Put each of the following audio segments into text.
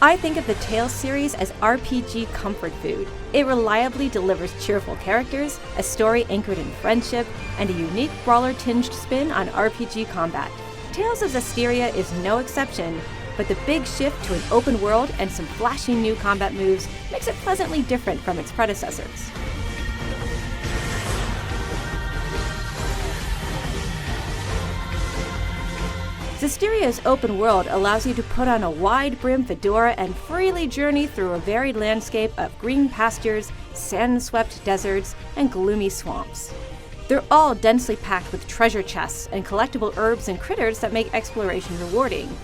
I think of the Tales series as RPG comfort food. It reliably delivers cheerful characters, a story anchored in friendship, and a unique brawler-tinged spin on RPG combat. Tales of Zestiria is no exception, but the big shift to an open world and some flashy new combat moves makes it pleasantly different from its predecessors. Zestiria's open world allows you to put on a wide-brimmed fedora and freely journey through a varied landscape of green pastures, sand-swept deserts, and gloomy swamps. They're all densely packed with treasure chests and collectible herbs and critters that make exploration rewarding.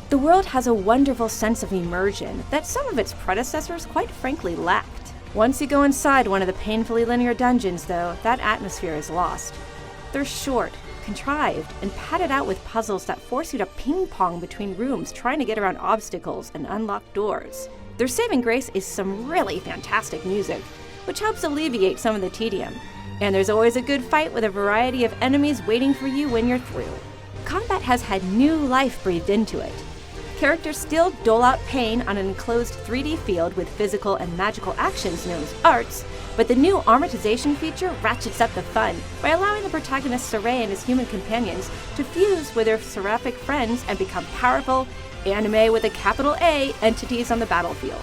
The world has a wonderful sense of immersion that some of its predecessors quite frankly lacked. Once you go inside one of the painfully linear dungeons, though, that atmosphere is lost. They're short, contrived, and padded out with puzzles that force you to ping-pong between rooms trying to get around obstacles and unlock doors. Their saving grace is some really fantastic music, which helps alleviate some of the tedium. And there's always a good fight with a variety of enemies waiting for you when you're through. Combat has had new life breathed into it. Characters still dole out pain on an enclosed 3D field with physical and magical actions known as arts, but the new armatization feature ratchets up the fun by allowing the protagonist Saray and his human companions to fuse with their seraphic friends and become powerful, anime with a capital A, entities on the battlefield.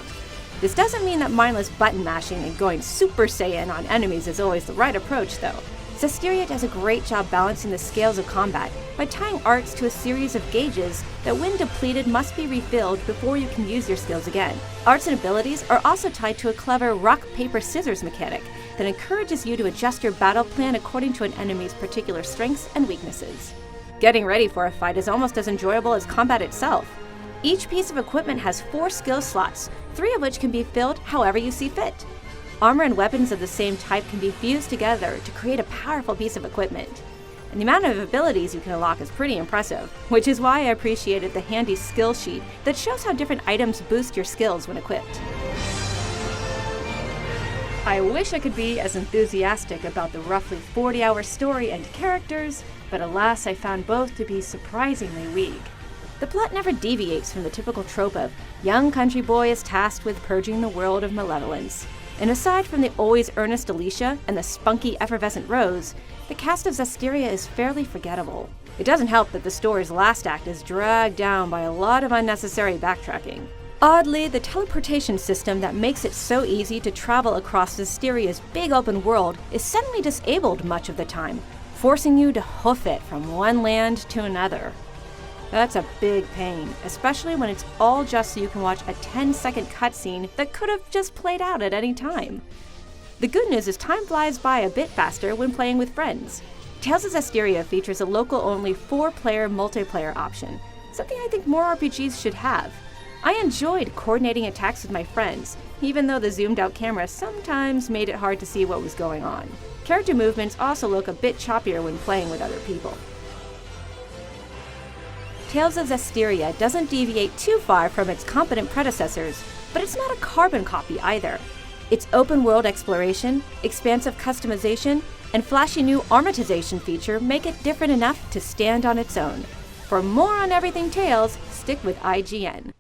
This doesn't mean that mindless button mashing and going Super Saiyan on enemies is always the right approach, though. Zestiria does a great job balancing the scales of combat by tying arts to a series of gauges that when depleted must be refilled before you can use your skills again. Arts and abilities are also tied to a clever rock-paper-scissors mechanic that encourages you to adjust your battle plan according to an enemy's particular strengths and weaknesses. Getting ready for a fight is almost as enjoyable as combat itself. Each piece of equipment has 4 skill slots, 3 of which can be filled however you see fit. Armor and weapons of the same type can be fused together to create a powerful piece of equipment. And the amount of abilities you can unlock is pretty impressive, which is why I appreciated the handy skill sheet that shows how different items boost your skills when equipped. I wish I could be as enthusiastic about the roughly 40-hour story and characters, but alas, I found both to be surprisingly weak. The plot never deviates from the typical trope of young country boy is tasked with purging the world of malevolence. And aside from the always earnest Alicia and the spunky, effervescent Rose, the cast of Zestiria is fairly forgettable. It doesn't help that the story's last act is dragged down by a lot of unnecessary backtracking. Oddly, the teleportation system that makes it so easy to travel across Zestiria's big open world is suddenly disabled much of the time, forcing you to hoof it from one land to another. That's a big pain, especially when it's all just so you can watch a 10-second cutscene that could have just played out at any time. The good news is time flies by a bit faster when playing with friends. Tales of Zestiria features a local-only 4-player multiplayer option, something I think more RPGs should have. I enjoyed coordinating attacks with my friends, even though the zoomed-out camera sometimes made it hard to see what was going on. Character movements also look a bit choppier when playing with other people. Tales of Zestiria doesn't deviate too far from its competent predecessors, but it's not a carbon copy either. Its open-world exploration, expansive customization, and flashy new armatization feature make it different enough to stand on its own. For more on everything Tales, stick with IGN.